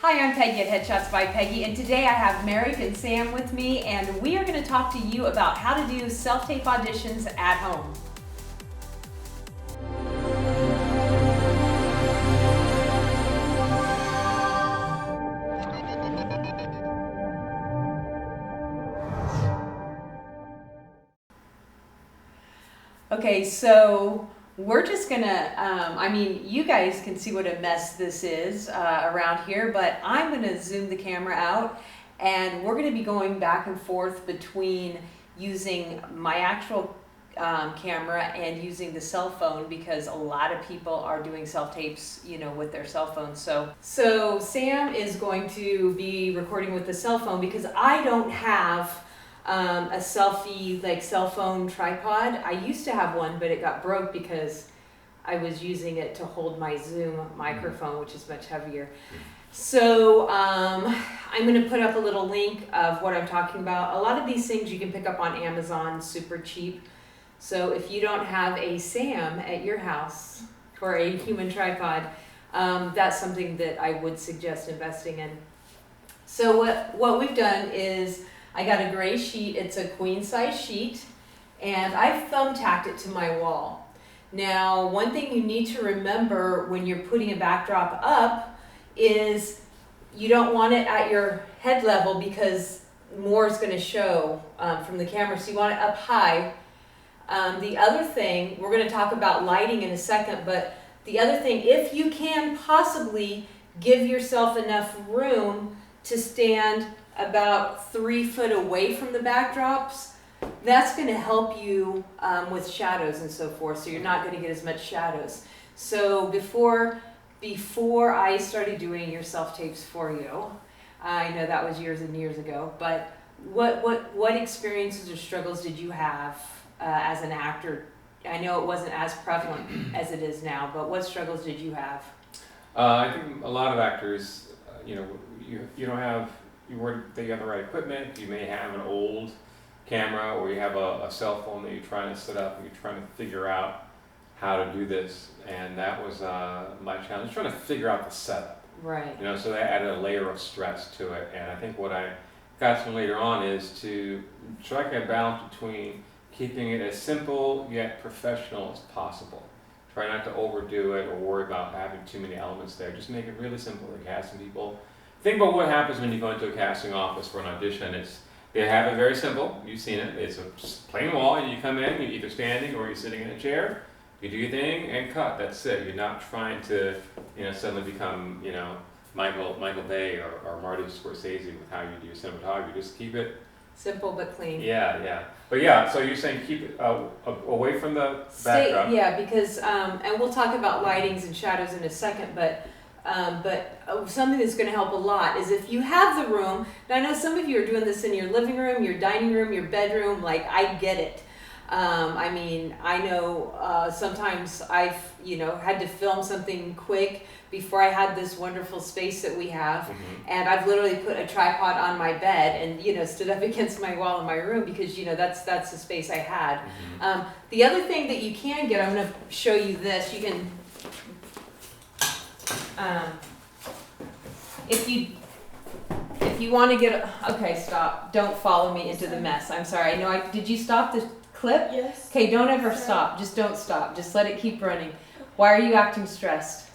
Hi, I'm Peggy at Headshots by Peggy, and today I have Merrick and Sam with me, and we are going to talk to you about how to do self-tape auditions at home. Okay, so we're just gonna, you guys can see what a mess this is around here, but I'm gonna zoom the camera out and we're gonna be going back and forth between using my actual camera and using the cell phone, because a lot of people are doing self-tapes, with their cell phones. So Sam is going to be recording with the cell phone because I don't have a selfie cell phone tripod. I used to have one, but it got broke because I was using it to hold my Zoom microphone, which is much heavier. So I'm going to put up a little link of what I'm talking about. A lot of these things you can pick up on Amazon, super cheap. So if you don't have a Sam at your house or a human tripod, that's something that I would suggest investing in. So what we've done is I got a gray sheet. It's a queen size sheet, and I've thumbtacked it to my wall. Now, one thing you need to remember when you're putting a backdrop up is you don't want it at your head level because more is going to show from the camera, so you want it up high. The other thing, we're going to talk about lighting in a second, but the other thing, if you can possibly give yourself enough room to stand about 3 foot away from the backdrops, that's going to help you with shadows and so forth, so you're not going to get as much shadows. So before I started doing your self-tapes for you, I know that was years and years ago, but what experiences or struggles did you have as an actor? I know it wasn't as prevalent as it is now, but what struggles did you have? I think a lot of actors, you don't have you have the right equipment. You may have an old camera, or you have a cell phone that you're trying to set up and you're trying to figure out how to do this. And that was my challenge, trying to figure out the setup. Right. So that added a layer of stress to it. And I think what I got to later on is to strike a balance between keeping it as simple yet professional as possible. Try not to overdo it or worry about having too many elements there. Just make it really simple to casting people. Think about what happens when you go into a casting office for an audition. They have it very simple. You've seen it. It's a plain wall, and you come in, you're either standing or you're sitting in a chair. You do your thing and cut. That's it. You're not trying to, suddenly become, Michael Bay or Marty Scorsese with how you do your cinematography. Just keep it simple but clean. Yeah. But yeah, so you're saying keep it away from the backdrop. Yeah, because and we'll talk about lightings and shadows in a second, but something that's going to help a lot is if you have the room. Now, I know some of you are doing this in your living room, your dining room, your bedroom. I get it. I know sometimes I've had to film something quick before I had this wonderful space that we have, and I've literally put a tripod on my bed and stood up against my wall in my room because that's the space I had. The other thing that you can get, I'm going to show you this. You can. If you want to get okay, stop. Don't follow me into the mess. I'm sorry. Did you stop the clip? Yes. Okay, don't ever stop. Just don't stop. Just let it keep running. Why are you acting stressed?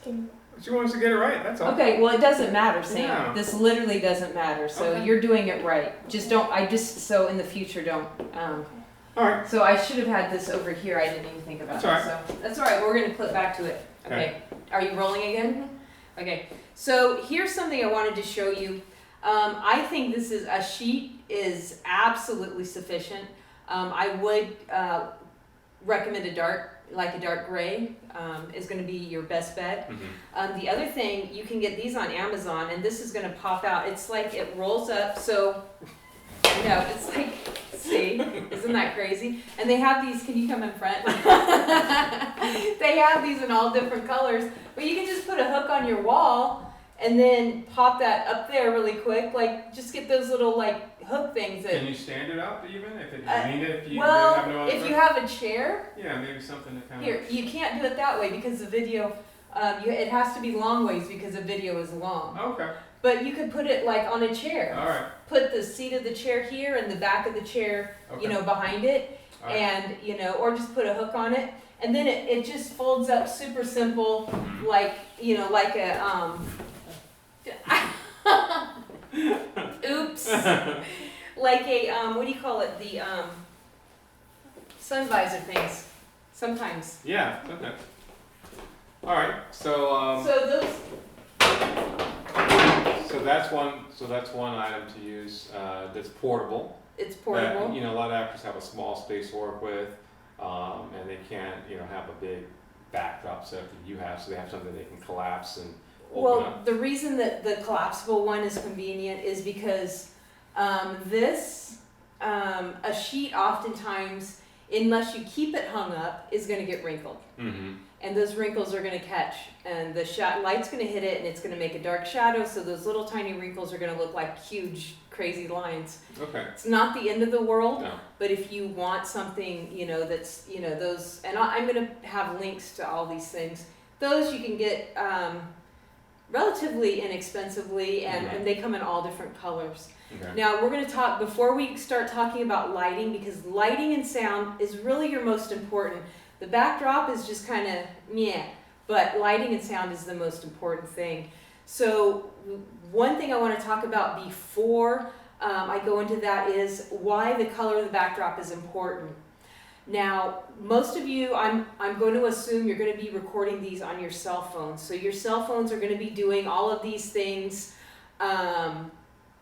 She wants to get it right, that's all. Okay, well, it doesn't matter, Sam. Yeah. This literally doesn't matter. So Okay. You're doing it right. So in the future, don't. All right. So I should have had this over here. I didn't even think about That's it. all right. So that's all right. We're going to clip back to it. Okay. Are you rolling again? Okay. So here's something I wanted to show you. I think a sheet is absolutely sufficient. I would recommend a dark gray is going to be your best bet. The other thing, you can get these on Amazon, and this is going to pop out. It's like it rolls up, so it's like, see, isn't that crazy? And they have these. Can you come in front? They have these in all different colors, but you can just put a hook on your wall and then pop that up there really quick. Just get those little hook things. Can you stand it up even if you need it? If you if you have a chair. Yeah, maybe something to kind Here, you can't do it that way because the video It has to be long ways because the video is long. Okay. But you could put it like on a chair. All right. Put the seat of the chair here and the back of the chair, Okay. you know, behind it. All right. And, you know, or just put a hook on it. And then it just folds up super simple, like, you know, like a, oops. Like a, what do you call it? The, sun visor things, sometimes. Yeah. Okay. All right. So. So those, So that's one. So that's one item to use. That's portable. it's portable. That, you know, a lot of actors have a small space to work with, and they can't, you know, have a big backdrop set that you have. So they have something they can collapse and open Well, up. the reason that the collapsible one is convenient is because a sheet oftentimes, unless you keep it hung up, is going to get wrinkled. Mm-hmm. And those wrinkles are going to catch, and the light's going to hit it, and it's going to make a dark shadow, so those little tiny wrinkles are going to look like huge, crazy lines. Okay. It's not the end of the world, No. but if you want something, you know, that's, you know, those, and I'm going to have links to all these things. Those you can get relatively inexpensively, and they come in all different colors. Okay. Now, we're going to talk, before we start talking about lighting, because lighting and sound is really your most important. The backdrop is just kind of meh, but lighting and sound is the most important thing. So one thing I want to talk about before I go into that is why the color of the backdrop is important. Now, most of you, I'm going to assume you're going to be recording these on your cell phones. So your cell phones are going to be doing all of these things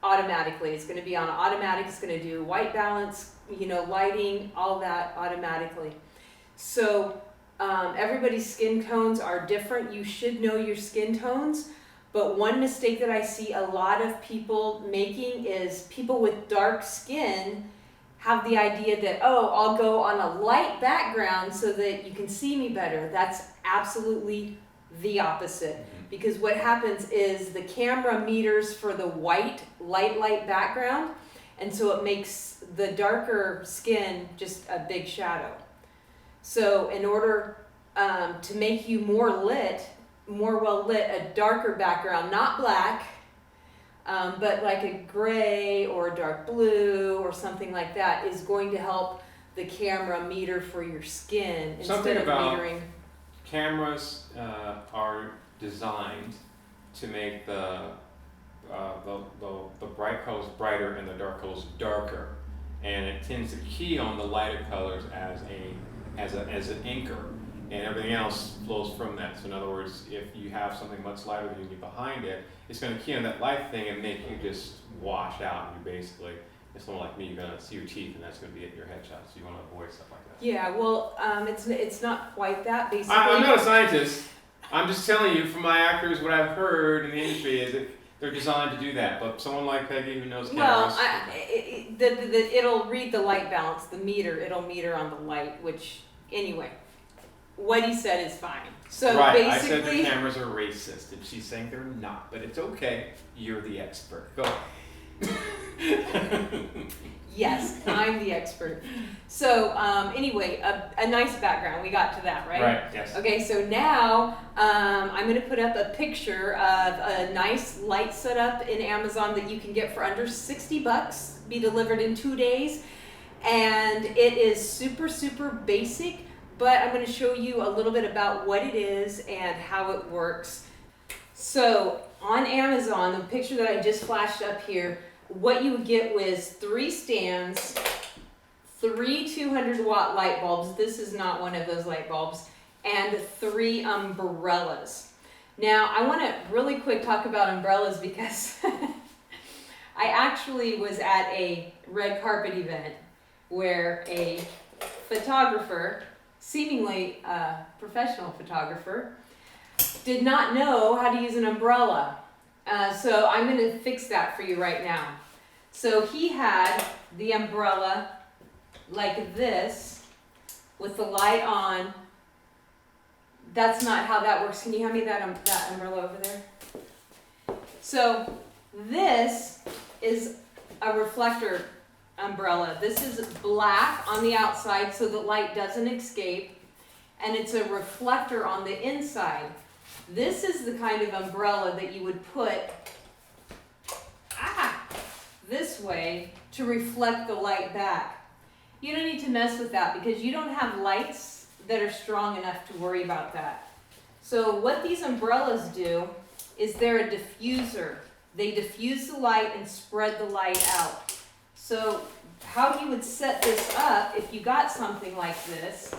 automatically. It's going to be on automatic. It's going to do white balance, you know, lighting, all that automatically. So everybody's skin tones are different. You should know your skin tones. But one mistake that I see a lot of people making is people with dark skin have the idea that, oh, I'll go on a light background so that you can see me better. That's absolutely the opposite. Because what happens is the camera meters for the white, light background, and so it makes the darker skin just a big shadow. So in order to make you more well lit, a darker background, not black, but like a gray or a dark blue or something like that is going to help the camera meter for your skin Something instead of about metering. Cameras are designed to make the bright colors brighter and the dark colors darker, and it tends to key on the lighter colors as an anchor, and everything else flows from that. So in other words, if you have something much lighter than you behind it, it's going to key on that light thing and make you just wash out. And you basically, if someone like me, you're going to see your teeth, and that's going to be it in your headshot. So you want to avoid stuff like that. Yeah, well, it's not quite that. Basically, I'm not a scientist. I'm just telling you from my actors what I've heard in the industry is that they're designed to do that. But someone like Peggy who knows cameras. Well, it'll read the light balance, the meter. It'll meter on the light, which anyway, what he said is fine. So right, basically, I said the cameras are racist, and she's saying they're not, but it's okay. You're the expert. Go. yes, I'm the expert. So anyway, a nice background. We got to that, right? Right. Yes. Okay, so now I'm going to put up a picture of a nice light setup in Amazon that you can get for under $60, be delivered in 2 days, and it is super, super basic. But I'm going to show you a little bit about what it is and how it works. So on Amazon, the picture that I just flashed up here, what you would get was 3 stands, 3 200-watt light bulbs. This is not one of those light bulbs, and 3 umbrellas. Now, I want to really quick talk about umbrellas because I actually was at a red carpet event where a photographer, seemingly a professional photographer, did not know how to use an umbrella. So I'm going to fix that for you right now. So he had the umbrella like this with the light on. That's not how that works. Can you hand me that umbrella over there? So this is a reflector umbrella. This is black on the outside so the light doesn't escape, and it's a reflector on the inside. This is the kind of umbrella that you would put this way to reflect the light back. You don't need to mess with that because you don't have lights that are strong enough to worry about that. So what these umbrellas do is they're a diffuser. They diffuse the light and spread the light out. So how you would set this up if you got something like this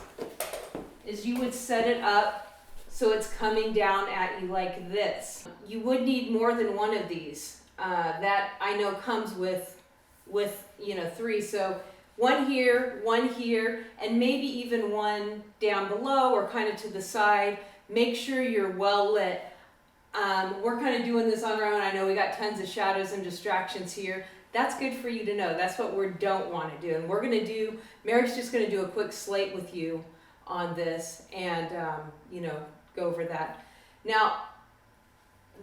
is you would set it up so it's coming down at you like this. You would need more than one of these. That I know comes with 3. So one here, and maybe even one down below or kind of to the side. Make sure you're well lit. We're kind of doing this on our own. I know we got tons of shadows and distractions here. That's good for you to know. That's what we don't want to do. And Merrick's just going to do a quick slate with you on this and, go over that. Now,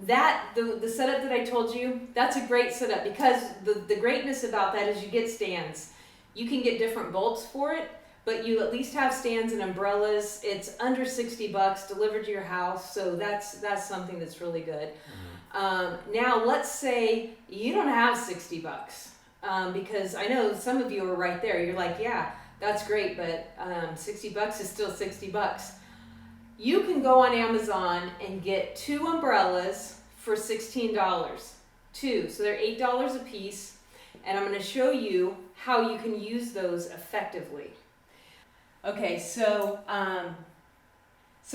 the setup that I told you, that's a great setup because the greatness about that is you get stands. You can get different bolts for it, but you at least have stands and umbrellas. It's under $60 delivered to your house, so that's something that's really good. Now let's say you don't have $60, because I know some of you are right there. You're like, yeah, that's great, but $60 is still $60. You can go on Amazon and get 2 umbrellas for $16. 2, so they're $8 a piece, and I'm going to show you how you can use those effectively. Okay, so I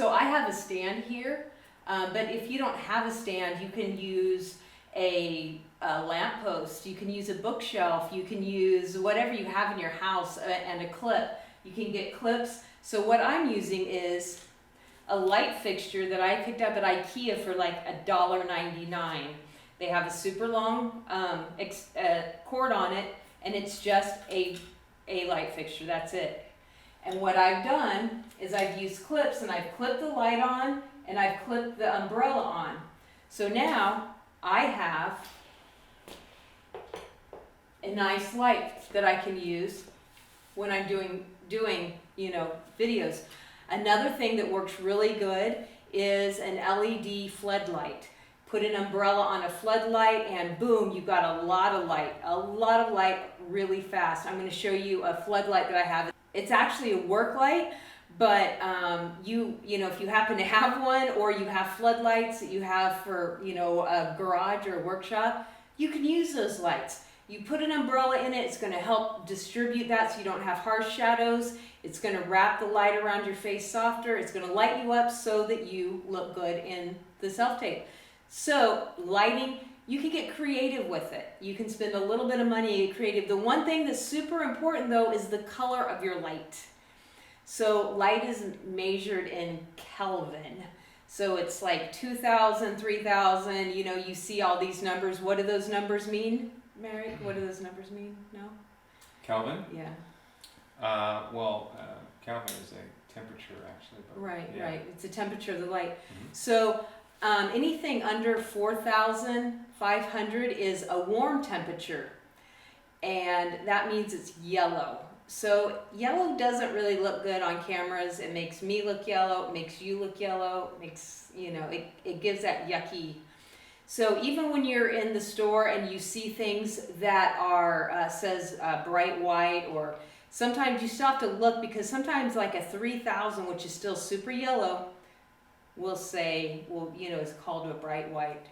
have a stand here, but if you don't have a stand, you can use a lamp post, you can use a bookshelf, you can use whatever you have in your house, and a clip. You can get clips. So what I'm using is a light fixture that I picked up at IKEA for like $1.99. They have a super long cord on it, and it's just a light fixture. That's it. And what I've done is I've used clips, and I've clipped the light on, and I've clipped the umbrella on. So now I have a nice light that I can use when I'm doing videos. Another thing that works really good is an LED floodlight. Put an umbrella on a floodlight and boom, you've got a lot of light really fast. I'm going to show you a floodlight that I have. It's actually a work light, but if you happen to have one, or you have floodlights that you have for a garage or a workshop, you can use those lights. You put an umbrella in it, it's going to help distribute that so you don't have harsh shadows. It's going to wrap the light around your face softer. It's going to light you up so that you look good in the self-tape. So lighting, you can get creative with it. You can spend a little bit of money and get creative. The one thing that's super important though is the color of your light. So light is measured in Kelvin. So it's like 2,000, 3,000, you see all these numbers. What do those numbers mean, Merrick? What do those numbers mean? No? Kelvin? Yeah. Kelvin is a temperature actually. But Right. It's the temperature of the light. Mm-hmm. So anything under 4,500 is a warm temperature, and that means it's yellow. So yellow doesn't really look good on cameras. It makes me look yellow. It makes you look yellow. It makes, it gives that yucky. So even when you're in the store and you see things that are says bright white, or sometimes you still have to look, because sometimes like a 3,000, which is still super yellow, will say, is called a bright white.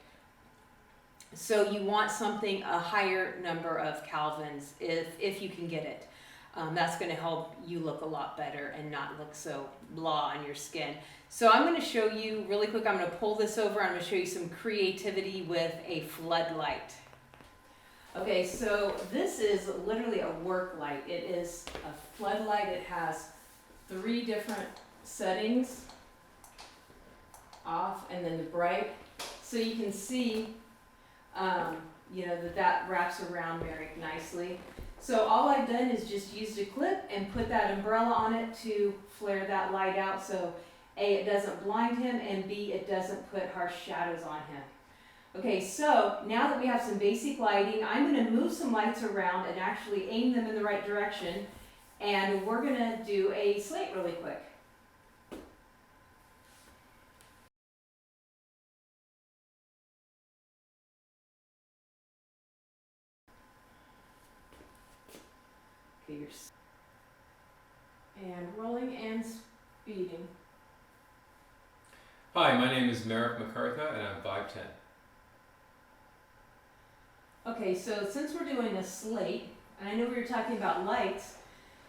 So you want something a higher number of Kelvins if you can get it. That's going to help you look a lot better and not look so blah on your skin. So I'm going to show you really quick. I'm going to pull this over. I'm going to show you some creativity with a floodlight. Okay, so this is literally a work light. It is a floodlight. It has 3 different settings, off and then the bright. So you can see, that wraps around Merrick nicely. So all I've done is just used a clip and put that umbrella on it to flare that light out. So A, it doesn't blind him, and B, it doesn't put harsh shadows on him. Okay, so now that we have some basic lighting, I'm going to move some lights around and actually aim them in the right direction. And we're going to do a slate really quick. Okay, and rolling and speeding. Hi, my name is Merrick McCartha, and I'm 5'10". Okay, so since we're doing a slate, and I know we were talking about lights,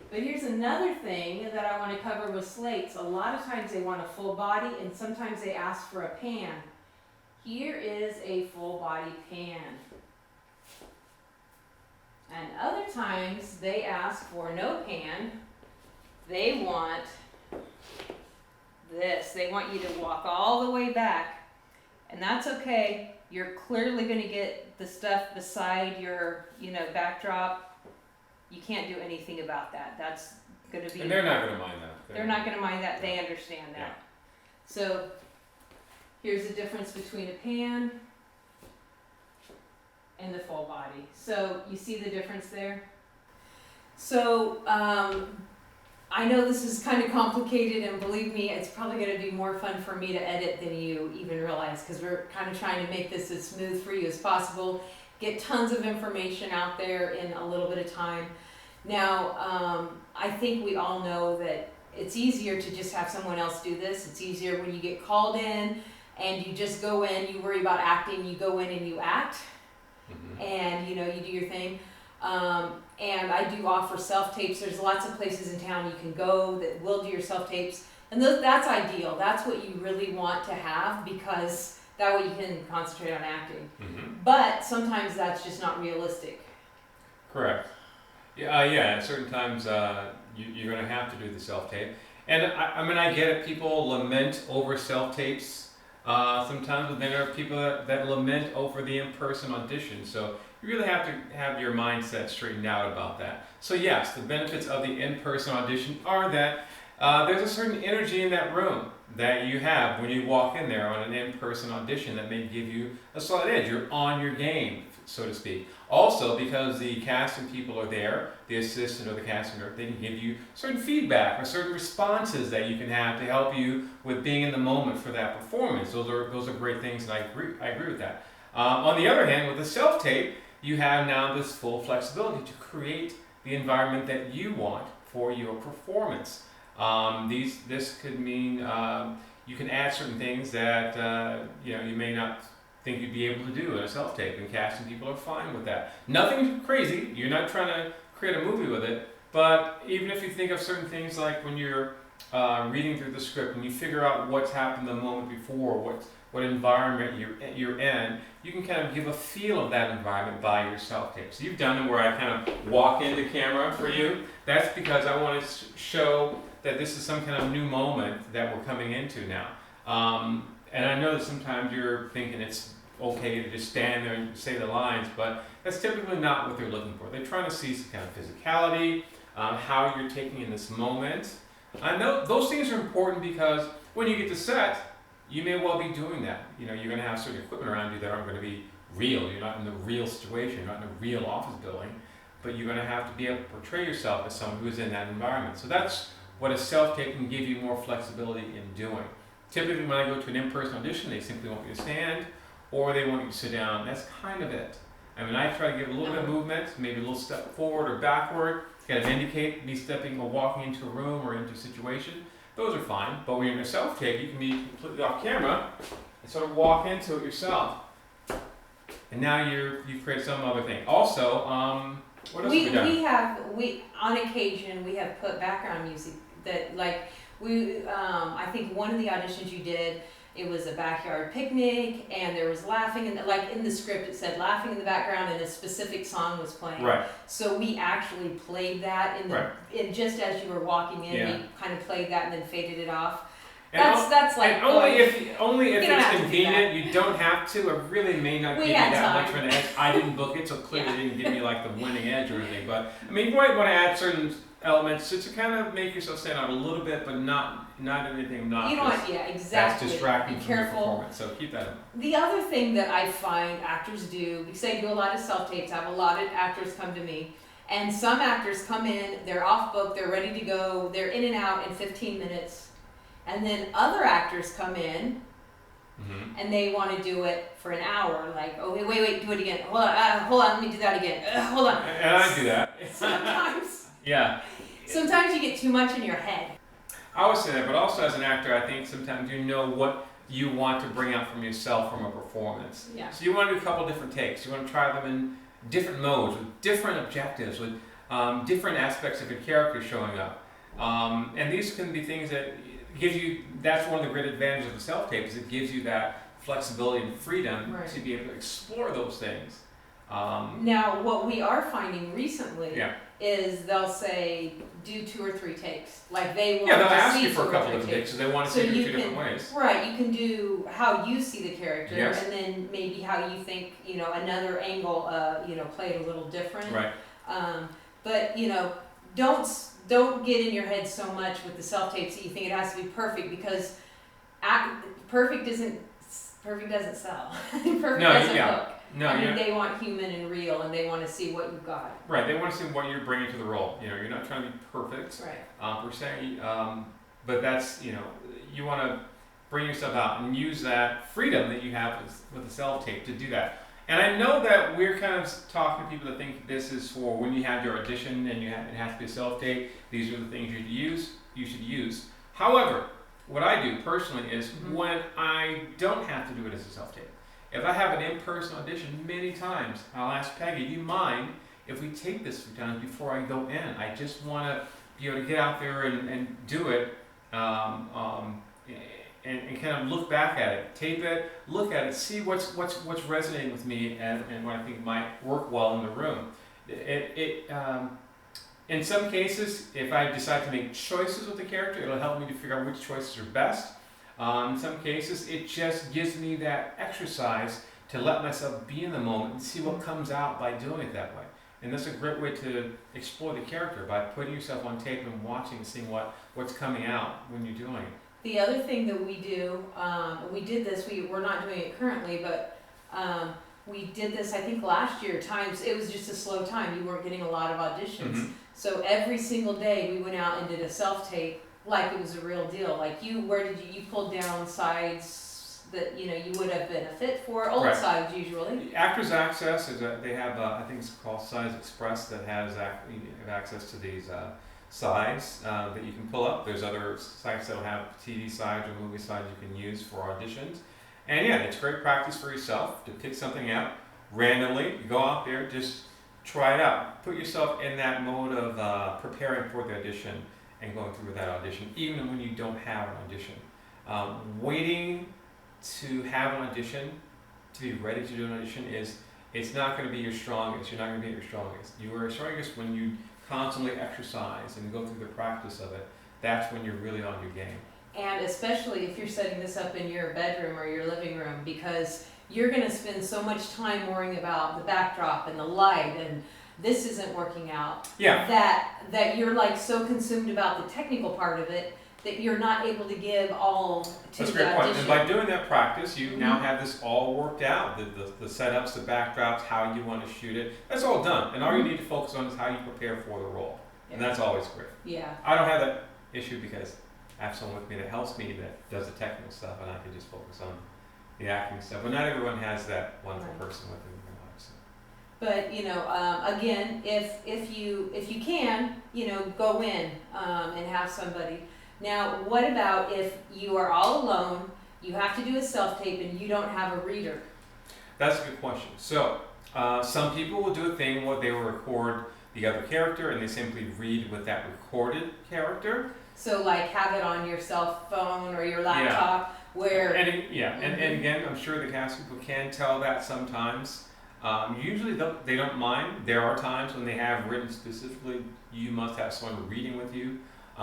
but here's another thing that I want to cover with slates. A lot of times they want a full body, and sometimes they ask for a pan. Here is a full body pan. And other times they ask for no pan. They want this. They want you to walk all the way back. And that's okay. You're clearly going to get the stuff beside your, backdrop. You can't do anything about that. That's going to be... And they're not going to mind that. They're not going to mind that. They understand that. Yeah. So here's the difference between a pan and the full body. So you see the difference there? So I know this is kind of complicated, and believe me, it's probably going to be more fun for me to edit than you even realize, because we're kind of trying to make this as smooth for you as possible, get tons of information out there in a little bit of time. Now, I think we all know that it's easier to just have someone else do this. It's easier when you get called in and you just go in, you worry about acting, you go in and you act, and you do your thing. And I do offer self-tapes. There's lots of places in town you can go that will do your self-tapes. And that's ideal. That's what you really want to have, because that way you can concentrate on acting. But sometimes that's just not realistic. Correct. Yeah, at certain times you're going to have to do the self-tape. And I get it. People lament over self-tapes sometimes, but then there are people that lament over the in-person audition. So you really have to have your mindset straightened out about that. So yes, the benefits of the in-person audition are that there's a certain energy in that room that you have when you walk in there on an in-person audition that may give you a slight edge. You're on your game, so to speak. Also, because the casting people are there, the assistant or the casting director, they can give you certain feedback or certain responses that you can have to help you with being in the moment for that performance. Those are great things, and I agree with that. On the other hand, with the self-tape, you have now this full flexibility to create the environment that you want for your performance. This could mean you can add certain things that you may not think you'd be able to do in a self-tape, and casting people are fine with that. Nothing crazy. You're not trying to create a movie with it, but even if you think of certain things like when you're reading through the script and you figure out what's happened the moment before, what environment you're in, you can kind of give a feel of that environment by your self-tape. So you've done it where I kind of walk into camera for you. That's because I want to show that this is some kind of new moment that we're coming into now. And I know that sometimes you're thinking it's okay to just stand there and say the lines, but that's typically not what they're looking for. They're trying to see some kind of physicality, how you're taking in this moment. I know those things are important because when you get to set, you may well be doing that. You're going to have certain equipment around you that aren't going to be real. You're not in the real situation. You're not in a real office building, but you're going to have to be able to portray yourself as someone who is in that environment. So that's what a self-tape can give you more flexibility in doing. Typically, when I go to an in-person audition, they simply want me to stand, or they want you to sit down. That's kind of it. I try to give a little bit of movement, maybe a little step forward or backward, kind of indicate me stepping or walking into a room or into a situation. Those are fine, but when you're in a self-tape, you can be completely off camera and sort of walk into it yourself. And now you've created some other thing. Also, what else have we done? We on occasion we have put background music that I think one of the auditions you did, it was a backyard picnic and there was laughing, and in the script it said laughing in the background and a specific song was playing. Right. So we actually played that in just as you were walking in, we kind of played that and then faded it off. That's only if it's convenient. You don't have to. It really may not give you that much of an edge. I didn't book it, so clearly didn't give me the winning edge or anything. But you might want to add certain elements just to kind of make yourself stand out a little bit, but not anything obnoxious. You don't want, exactly. That's distracting from careful. The performance. So keep that in mind. The other thing that I find actors do, because I do a lot of self-tapes, I have a lot of actors come to me, and some actors come in, they're off book, they're ready to go, they're in and out in 15 minutes. And then other actors come in and they want to do it for an hour. Like, oh, wait, do it again. Hold on, let me do that again. Hold on. And I do that. Yeah. Sometimes you get too much in your head. I would say that, but also as an actor, I think sometimes you know what you want to bring out from yourself from a performance. Yeah. So you want to do a couple different takes. You want to try them in different modes, with different objectives, with different aspects of your character showing up. And these can be things that give you, that's one of the great advantages of the self-tape, is it gives you that flexibility and freedom Right. to be able to explore those things. Now, what we are finding recently Yeah. is they'll say, do 2 or 3 takes. Like they want Yeah, they'll to ask see you for 2 a or couple 3 different takes, so they want to So see it you two can- different ways. Right, you can do how you see the character, Yes. and then maybe how you think, another angle, play it a little different. Right. But don't get in your head so much with the self-tapes that you think it has to be perfect, because perfect doesn't sell. Perfect No, doesn't yeah. look. No, I mean, yeah. they want human and real, and they want to see what you've got. Right, they want to see what you're bringing to the role. You're not trying to be perfect, Right. per se, but that's, you want to bring yourself out and use that freedom that you have with the self-tape to do that. And I know that we're kind of talking to people that think this is for when you have your audition and it has to be a self-tape. These are the things you should use. However, what I do personally is when I don't have to do it as a self-tape. If I have an in-person audition, many times I'll ask Peggy, do you mind if we tape this a few times before I go in? I just want to be able to get out there and do it, and kind of look back at it, tape it, look at it, see what's resonating with me and what I think might work well in the room. In some cases, if I decide to make choices with the character, it'll help me to figure out which choices are best. In some cases, it just gives me that exercise to let myself be in the moment and see what comes out by doing it that way. And that's a great way to explore the character, by putting yourself on tape and watching and seeing what's coming out when you're doing it. The other thing that we do, we did this, we're not doing it currently, but we did this, I think last year, it was just a slow time, you weren't getting a lot of auditions. So every single day we went out and did a self-tape like it was a real deal. Like you pulled down sides that you would have been a fit for, old Right. sides usually. Actors Access they have I think it's called Sides Express that has you have access to these sides that you can pull up. There's other sites that will have TV sides or movie sides you can use for auditions. And yeah, it's great practice for yourself to pick something out randomly. You go out there, just try it out. Put yourself in that mode of preparing for the audition and going through that audition, even when you don't have an audition. Waiting to have an audition, to be ready to do an audition, it's not going to be your strongest. You're not going to be at your strongest. You are strongest when you constantly exercise and go through the practice of it. That's when you're really on your game. And especially if you're setting this up in your bedroom or your living room, because you're going to spend so much time worrying about the backdrop and the light, and this isn't working out. Yeah. That you're like so consumed about the technical part of it that you're not able to give all to That's a the great point. audition. And by doing that practice, you now have this all worked out. The setups, the backdrops, how you want to shoot it. That's all done. And all you need to focus on is how you prepare for the role. And that's always great. Yeah. I don't have that issue because I have someone with me that helps me that does the technical stuff, and I can just focus on the acting stuff. But not everyone has that wonderful person with them in their lives. But again, if you can, go in and have somebody. Now, what about if you are all alone, you have to do a self-tape, and you don't have a reader? That's a good question. So, some people will do a thing where they will record the other character and they simply read with that recorded character. So, like, have it on your cell phone or your laptop, where... And again, I'm sure the cast people can tell that sometimes. Usually they don't mind. There are times when they have written specifically, you must have someone reading with you,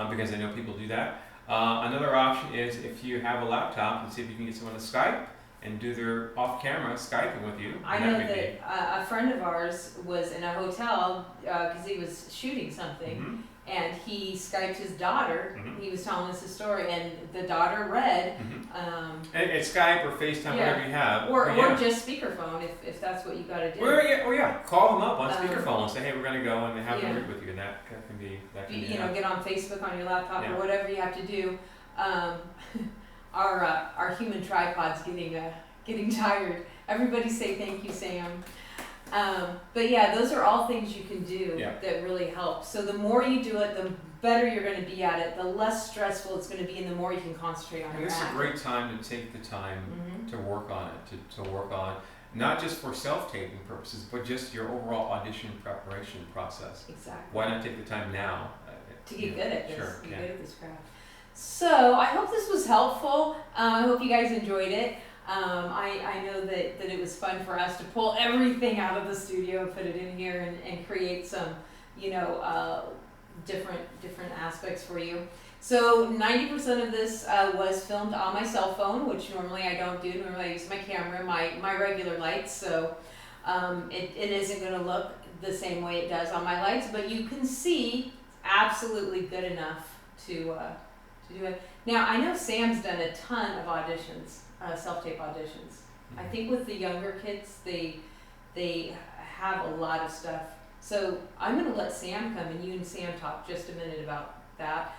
because I know people do that. Another option is if you have a laptop, and see if you can get someone to Skype and do their off-camera Skyping with you. I know that a friend of ours was in a hotel because he was shooting something, and he Skyped his daughter. He was telling us his story, and the daughter read. And it's Skype or FaceTime, whatever you have. Or just speakerphone if that's what you got to do. Call them up on speakerphone and say, hey, we're going to go and have them read with you, and that can be get on Facebook on your laptop or whatever you have to do. Our human tripod's getting tired. Everybody say thank you, Sam. But yeah, those are all things you can do Yeah. that really help. So the more you do it, the better you're going to be at it, the less stressful it's going to be, and the more you can concentrate on And your this is a acting. great time to take the time Mhm. to work on it, to work on not just for self-taping purposes, but just your overall audition preparation process. Exactly. Why not take the time now? To get good at this. Sure, Get yeah. good at this craft. So I hope this was helpful. I hope you guys enjoyed it. I know that it was fun for us to pull everything out of the studio, put it in here, and create some, different aspects for you. So 90% of this was filmed on my cell phone, which normally I don't do. Normally I use my camera, my regular lights, so it isn't going to look the same way it does on my lights, but you can see absolutely good enough to do it. Now I know Sam's done a ton of auditions, self-tape auditions. I think with the younger kids, they have a lot of stuff. So I'm going to let Sam come and you and Sam talk just a minute about that.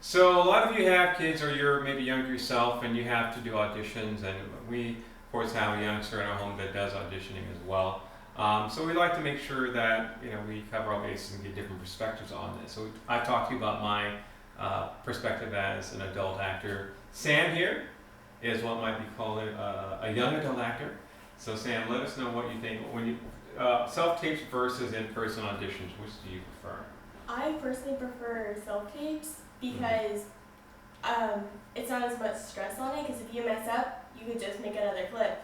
So a lot of you have kids, or you're maybe younger yourself, and you have to do auditions, and we of course have a youngster in our home that does auditioning as well. So we like to make sure that we cover all bases and get different perspectives on this. So I've talked to you about my perspective as an adult actor. Sam here is what might be called a young adult actor. So Sam, let us know what you think when you self-tapes versus in-person auditions. Which do you prefer? I personally prefer self-tapes because it's not as much stress on it, because if you mess up, you could just make another clip.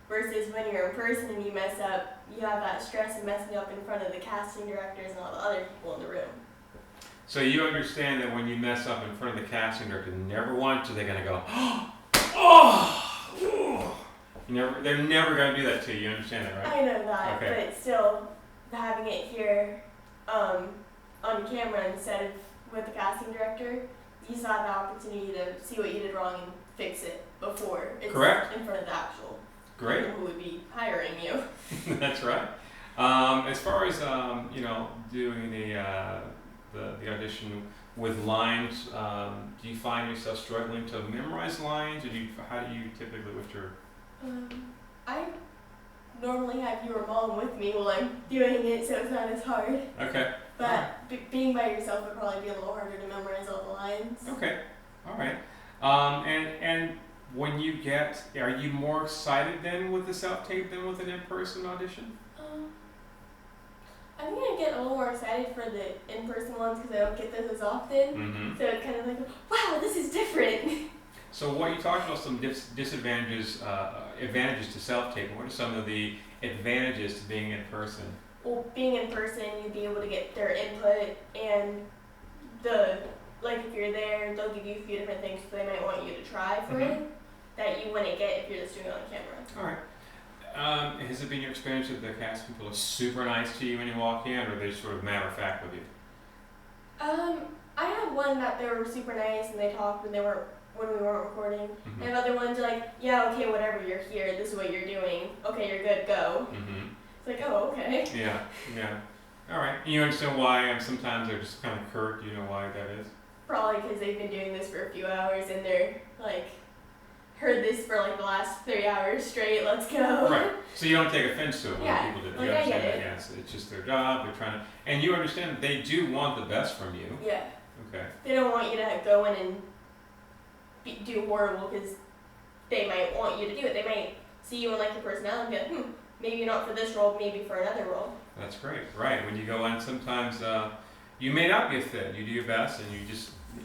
Versus when you're in person and you mess up, you have that stress of messing up in front of the casting directors and all the other people in the room. So you understand that when you mess up in front of the casting director, never once are they going to go, oh! They're never going to do that to you. You understand that, right? I know that, Okay. but still, having it here on camera instead of with the casting director, you still have the opportunity to see what you did wrong and fix it before it's Correct. in front of the actual Great. people who would be hiring you. That's right. As far as doing the audition with lines, do you find yourself struggling to memorize lines, or how do you typically with your? I normally have you or mom with me while I'm doing it, so it's not as hard. Okay. But being by yourself would probably be a little harder to memorize all the lines. Okay. All right. And when you are you more excited then with the self-tape than with an in-person audition? I think I get a little more excited for the in-person ones because I don't get those as often. Mm-hmm. So it's kind of like, wow, this is different. So what you talked about some disadvantages, advantages to self-tape. What are some of the advantages to being in person? Well, being in person, you'd be able to get their input, and if you're there, they'll give you a few different things so they might want you to try for it that you wouldn't get if you're just doing it on camera. All right. Has it been your experience that the cast people are super nice to you when you walk in, or are they sort of matter of fact with you? I had one that they were super nice and they talked when we weren't recording. Mm-hmm. And other ones are like, yeah, okay, whatever, you're here, this is what you're doing. Okay, you're good, go. Mm-hmm. It's like, oh, okay. Yeah. All right. And you understand why sometimes they're just kind of curt. Do you know why that is? Probably because they've been doing this for a few hours and they're like, heard this for like the last 3 hours straight, let's go. Right. So you don't take offense to it when Yeah, people do. like You I understand get that? it. Yes. It's just their job. They're trying to, and you understand that they do want the best from you. Yeah. Okay. They don't want you to go in and do horrible because they might want you to do it. They might see you and like your personality and go, maybe not for this role, maybe for another role. That's great. Right. When you go in, sometimes you may not be a fit. You do your best, and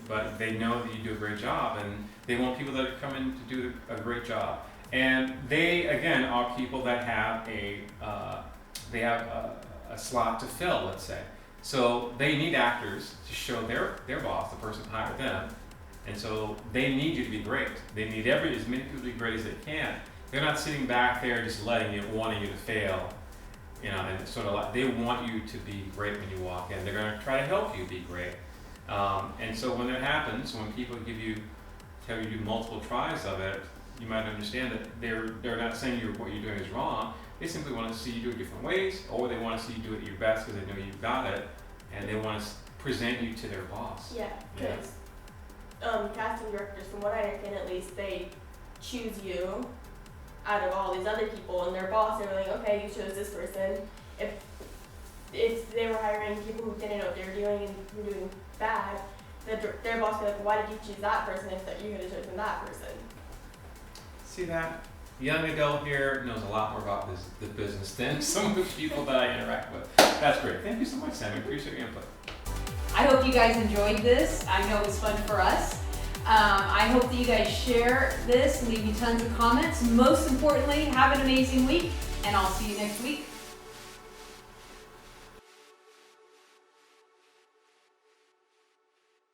but they know that you do a great job, and they want people that come in to do a great job. And they, again, are people that have a slot to fill, let's say. So they need actors to show their boss, the person who hired them, and so they need you to be great. They need as many people to be great as they can. They're not sitting back there just wanting you to fail. And sort of like they want you to be great when you walk in. They're going to try to help you be great. And so when that happens, when people tell you to do multiple tries of it, you might understand that they're not saying what you're doing is wrong. They simply want to see you do it different ways, or they want to see you do it your best because they know you've got it, and they want to present you to their boss. Yeah, because casting directors, from what I understand at least, they choose you out of all these other people, and their boss, they were like, okay, you chose this person. If they were hiring people who didn't know what they were doing and were doing bad, their boss would be like, why did you choose that person if you could have chosen that person? See that? Young adult here knows a lot more about the business than some of the people that I interact with. That's great. Thank you so much, Sami. Appreciate your input. I hope you guys enjoyed this. I know it was fun for us. I hope that you guys share this, leave me tons of comments. Most importantly, have an amazing week, and I'll see you next week.